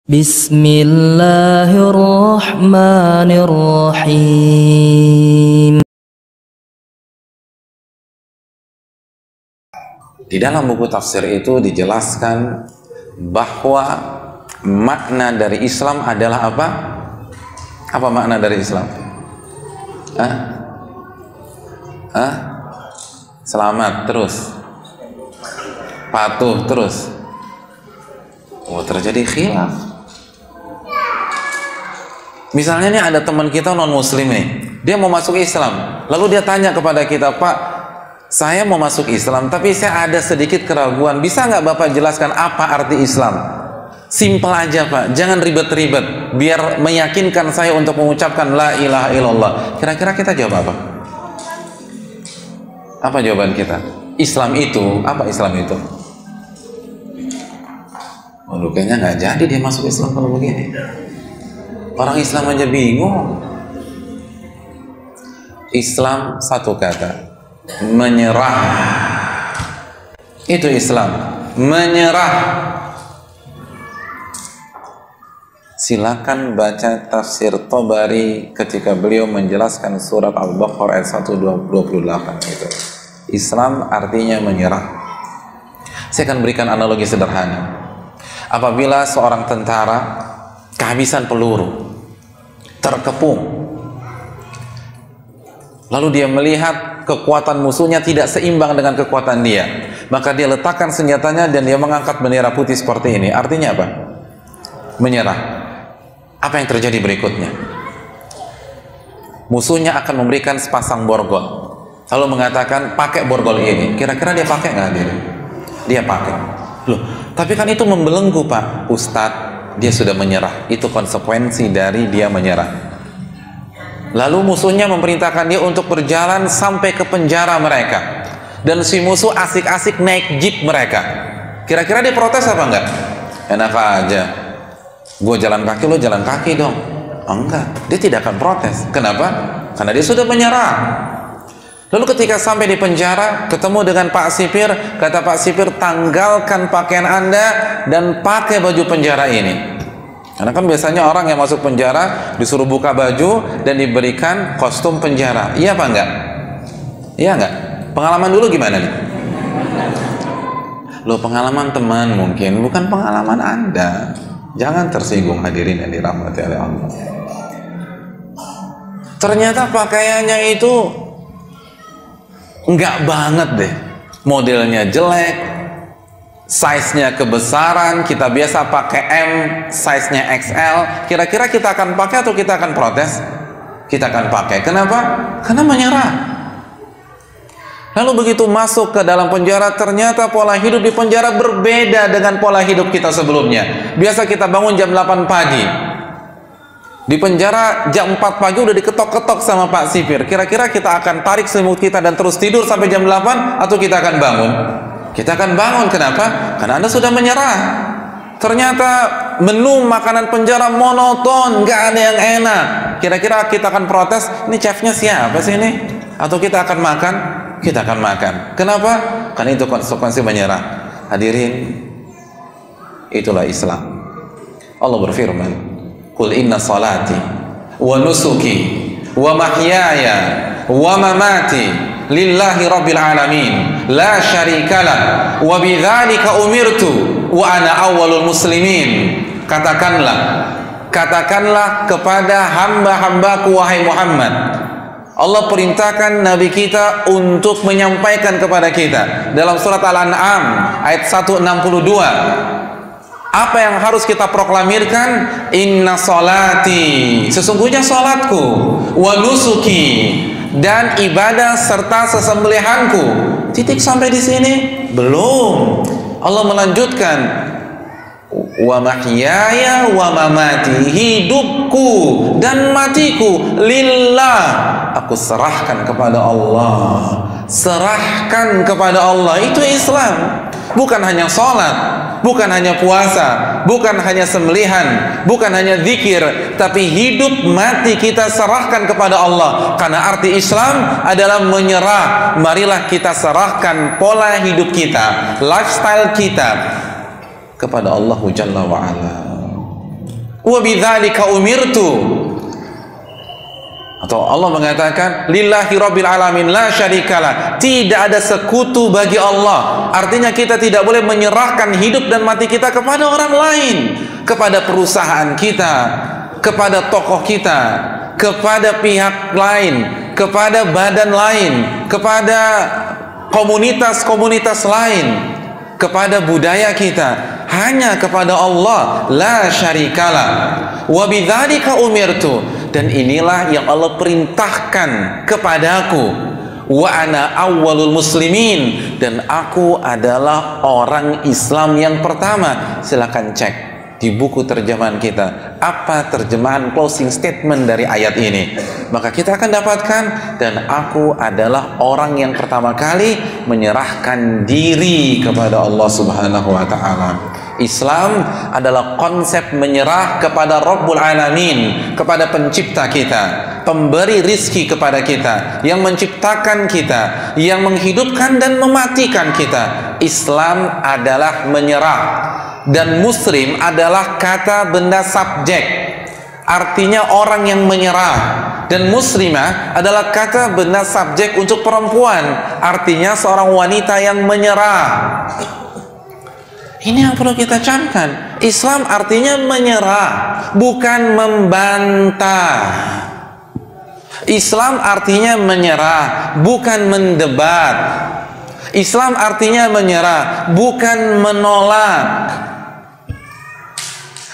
Bismillahirrahmanirrahim. Di dalam buku tafsir itu dijelaskan bahwa makna dari Islam adalah apa? Apa makna dari Islam? Selamat, terus patuh, terus terjadi khilaf. Misalnya nih ada teman kita non muslim nih, dia mau masuk Islam, lalu dia tanya kepada kita, Pak, saya mau masuk Islam tapi saya ada sedikit keraguan, bisa nggak Bapak jelaskan apa arti Islam? Simpel aja Pak, jangan ribet-ribet, biar meyakinkan saya untuk mengucapkan la ilaha illallah. Kira-kira kita jawab apa? Apa jawaban kita? Islam itu, apa Islam itu? Oh, kayaknya nggak jadi dia masuk Islam kalau begini. Orang Islam aja bingung. Islam satu kata, menyerah. Itu Islam, menyerah. Silakan baca tafsir Tabari ketika beliau menjelaskan surat Al-Baqarah ayat 128 itu. Islam artinya menyerah. Saya akan berikan analogi sederhana. Apabila seorang tentara kehabisan peluru, terkepung, lalu dia melihat kekuatan musuhnya tidak seimbang dengan kekuatan dia, maka dia letakkan senjatanya dan dia mengangkat bendera putih seperti ini. Artinya apa? Menyerah. Apa yang terjadi berikutnya? Musuhnya akan memberikan sepasang borgol, lalu mengatakan pakai borgol ini. Kira-kira dia pakai nggak dia? Dia pakai. Loh, tapi kan itu membelenggu Pak. Ustadz, dia sudah menyerah. Itu konsekuensi dari dia menyerah. Lalu musuhnya memerintahkan dia untuk berjalan sampai ke penjara mereka, dan si musuh asik-asik naik jeep mereka. Kira-kira dia protes apa enggak? Enak aja, gue jalan kaki, lo jalan kaki dong. Enggak, dia tidak akan protes. Kenapa? Karena dia sudah menyerah. Lalu ketika sampai di penjara, ketemu dengan Pak Sipir, kata Pak Sipir, tanggalkan pakaian Anda dan pakai baju penjara ini. Karena kan biasanya orang yang masuk penjara disuruh buka baju dan diberikan kostum penjara. Iya apa enggak? Iya enggak? Pengalaman dulu gimana nih? Loh, pengalaman teman mungkin, bukan pengalaman Anda. Jangan tersinggung hadirin yang dirahmati oleh Allah. Ternyata pakaiannya itu enggak banget deh, modelnya jelek, size-nya kebesaran. Kita biasa pakai M, size-nya XL. Kira-kira kita akan pakai atau kita akan protes? Kita akan pakai. Kenapa? Karena menyerah. Lalu begitu masuk ke dalam penjara, ternyata pola hidup di penjara berbeda dengan pola hidup kita sebelumnya. Biasa kita bangun jam 8 pagi. Di penjara jam 4 pagi udah diketok-ketok sama Pak Sipir. Kira-kira kita akan tarik selimut kita dan terus tidur sampai jam 8 atau kita akan bangun? Kita akan bangun. Kenapa? Karena Anda sudah menyerah. Ternyata menu makanan penjara monoton, nggak ada yang enak. Kira-kira kita akan protes, ini chefnya siapa sih ini? Atau kita akan makan? Kita akan makan. Kenapa? Karena itu konsekuensi menyerah. Hadirin, itulah Islam. Allah berfirman, Qul inna salati wa nusuki wa mahyaya wa mamati lillahi rabbil alamin la syarikalah wa bidzalika umirtu wa ana awwalul muslimin. Katakanlah kepada hamba-hambaku wahai Muhammad, Allah perintahkan Nabi kita untuk menyampaikan kepada kita dalam surat Al-An'am ayat 162. Apa yang harus kita proklamirkan? Inna salati, sesungguhnya salatku, wa nusuki, dan ibadah serta sesembelihanku. Titik sampai di sini? Belum. Allah melanjutkan, wa mahyaya wa mamati, hidupku dan matiku lillah, aku serahkan kepada Allah. Serahkan kepada Allah, itu Islam. Bukan hanya sholat, bukan hanya puasa, bukan hanya sembelihan, bukan hanya zikir, tapi hidup mati kita serahkan kepada Allah. Karena arti Islam adalah menyerah. Marilah kita serahkan pola hidup kita, lifestyle kita kepada Allah Jalla wa'ala. wa bidzalika umirtu. Atau Allah mengatakan lillahi rabbil alamin la syarikalah, tidak ada sekutu bagi Allah. Artinya kita tidak boleh menyerahkan hidup dan mati kita kepada orang lain, kepada perusahaan kita, kepada tokoh kita, kepada pihak lain, kepada badan lain, kepada komunitas-komunitas lain, kepada budaya kita. Hanya kepada Allah, la syarikalah. Wa bidzalika umirtu, dan inilah yang Allah perintahkan kepadaku. Wa ana awwalul muslimin, dan aku adalah orang Islam yang pertama. Silakan cek di buku terjemahan kita apa terjemahan closing statement dari ayat ini, maka kita akan dapatkan, dan aku adalah orang yang pertama kali menyerahkan diri kepada Allah Subhanahu wa ta'ala. Islam adalah konsep menyerah kepada Rabbul Alamin, kepada pencipta kita, pemberi rizki kepada kita, yang menciptakan kita, yang menghidupkan dan mematikan kita. Islam adalah menyerah, dan muslim adalah kata benda subjek, artinya orang yang menyerah, dan muslimah adalah kata benda subjek untuk perempuan, artinya seorang wanita yang menyerah. Ini yang perlu kita camkan. Islam artinya menyerah, bukan membantah. Islam artinya menyerah, bukan mendebat. Islam artinya menyerah, bukan menolak.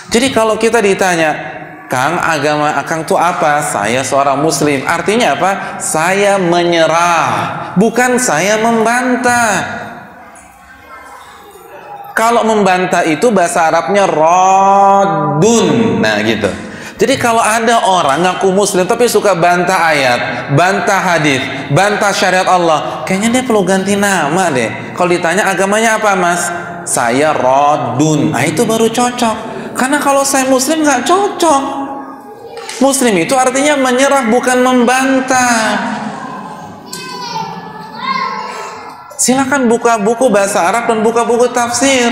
Jadi kalau kita ditanya, Kang, agama Akang itu apa? Saya seorang muslim. Artinya apa? Saya menyerah, bukan saya membantah. Kalau membantah itu bahasa Arabnya raddun. Nah gitu. Jadi kalau ada orang ngaku muslim tapi suka bantah ayat, bantah hadis, bantah syariat Allah, kayaknya dia perlu ganti nama deh. Kalau ditanya agamanya apa, Mas? Saya raddun. Nah itu baru cocok. Karena kalau saya muslim nggak cocok. Muslim itu artinya menyerah, bukan membantah. Silakan buka buku bahasa Arab dan buka buku tafsir.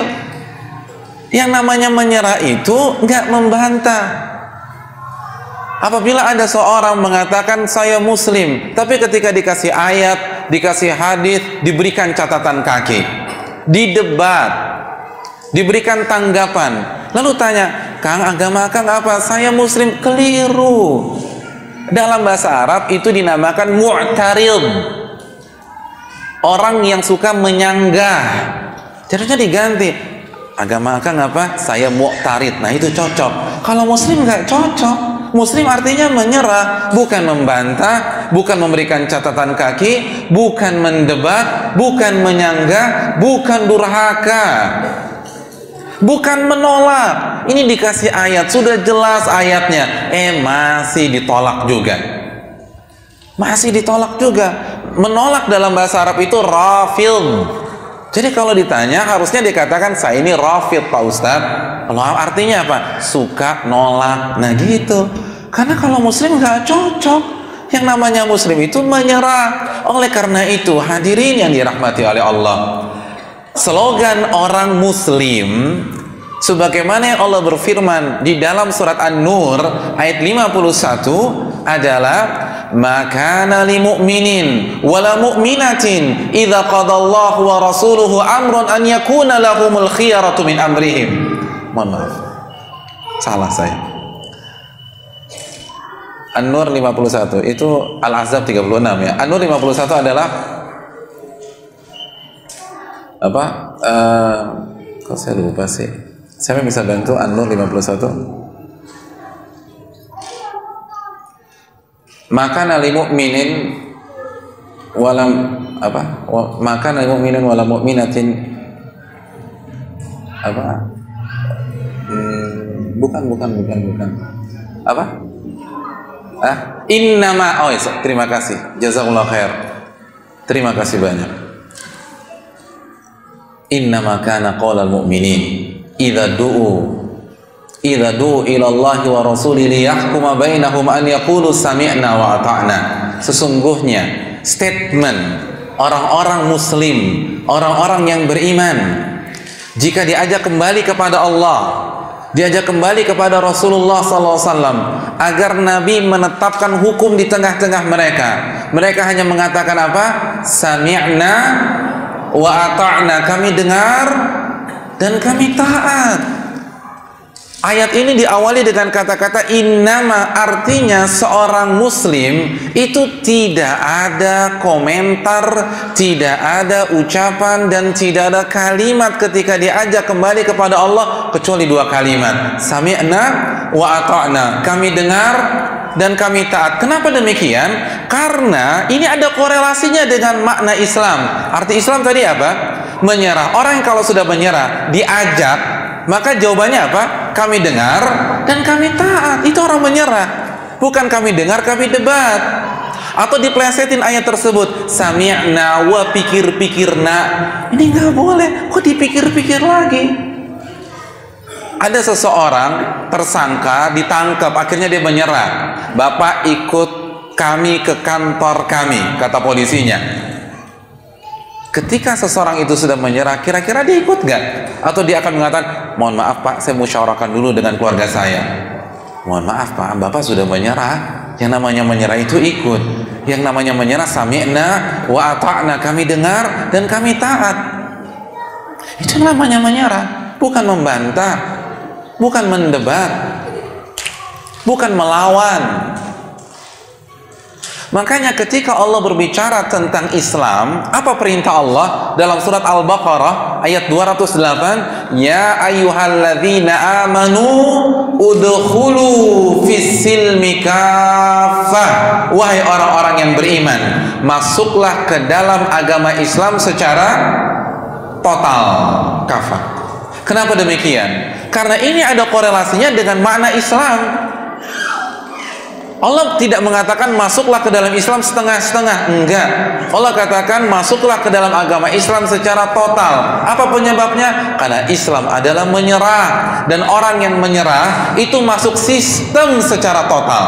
Yang namanya menyerah itu nggak membantah. Apabila ada seorang mengatakan saya muslim, tapi ketika dikasih ayat, dikasih hadis, diberikan catatan kaki, didebat, diberikan tanggapan, lalu tanya, Kang, agama Kang apa? Saya muslim. Keliru. Dalam bahasa Arab itu dinamakan mu'tarid, orang yang suka menyanggah. Jadinya diganti, agama Akang apa? Saya mu'tarid. Nah itu cocok. Kalau muslim nggak cocok. Muslim artinya menyerah, bukan membantah, bukan memberikan catatan kaki, bukan mendebat, bukan menyanggah, bukan durhaka, bukan menolak. Ini dikasih ayat, sudah jelas ayatnya, masih ditolak juga. Masih ditolak juga. Menolak dalam bahasa Arab itu rafid. Jadi kalau ditanya harusnya dikatakan saya ini rafid Pak Ustadz. Kalau artinya apa? Suka nolak. Nah gitu. Karena kalau muslim nggak cocok. Yang namanya muslim itu menyerah. Oleh karena itu hadirin yang dirahmati oleh Allah, slogan orang muslim sebagaimana yang Allah berfirman di dalam surat An-Nur ayat 51 adalah makana li mu'minin wala mu'minatin idza qadallahu wa rasuluhu amrun an yakuna lahumul khiyaratu min amrihim. Mohon maaf, salah saya. An-Nur 51 itu Al-Ahzab 36 ya. An-Nur 51 adalah apa? Kok saya lupa sih. Siapa yang bisa bantu An-Nur 51? Maka nali mu'minin walam apa? Maka nali mu'minin walam mu'minatin apa? Bukan. Apa? Innama, terima kasih. Jazakallah khair. Terima kasih banyak. Innama kana qaulal mu'minin idza du'u ila Allah wa rasulihi liyahkuma bainahum an yaqulu sami'na wa ata'na. Sesungguhnya statement orang-orang muslim, orang-orang yang beriman, jika diajak kembali kepada Allah, diajak kembali kepada Rasulullah SAW agar Nabi menetapkan hukum di tengah-tengah mereka. Mereka hanya mengatakan apa? Sami'na wa ata'na, kami dengar dan kami taat. Ayat ini diawali dengan kata-kata innama, artinya seorang muslim itu tidak ada komentar, tidak ada ucapan, dan tidak ada kalimat ketika diajak kembali kepada Allah kecuali dua kalimat, sami'na wa ata'na, kami dengar dan kami taat. Kenapa demikian? Karena ini ada korelasinya dengan makna Islam. Arti Islam tadi apa? Menyerah. Orang yang kalau sudah menyerah diajak, maka jawabannya apa? Kami dengar dan kami taat. Itu orang menyerah. Bukan kami dengar, kami debat. Atau diplesetin ayat tersebut, sami'na wa pikir-pikirna. Ini nggak boleh. Kok dipikir-pikir lagi? Ada seseorang tersangka, ditangkap, akhirnya dia menyerah. Bapak ikut kami ke kantor kami, kata polisinya. Ketika seseorang itu sudah menyerah, kira-kira dia ikut nggak? Atau dia akan mengatakan, mohon maaf Pak, saya musyawarahkan dulu dengan keluarga saya. Mohon maaf Pak, Bapak sudah menyerah. Yang namanya menyerah itu ikut. Yang namanya menyerah, sami'na wa ata'na, kami dengar dan kami taat. Itu namanya menyerah, bukan membantah, bukan mendebat, bukan melawan. Makanya ketika Allah berbicara tentang Islam, apa perintah Allah dalam surat Al-Baqarah ayat 208? Ya ayyuhalladzina amanu udkhulu fis-silmi kaffah. Wahai orang-orang yang beriman, masuklah ke dalam agama Islam secara total, kafah. Kenapa demikian? Karena ini ada korelasinya dengan makna Islam. Allah tidak mengatakan masuklah ke dalam Islam setengah-setengah, enggak. Allah katakan masuklah ke dalam agama Islam secara total. Apa penyebabnya? Karena Islam adalah menyerah, dan orang yang menyerah itu masuk sistem secara total.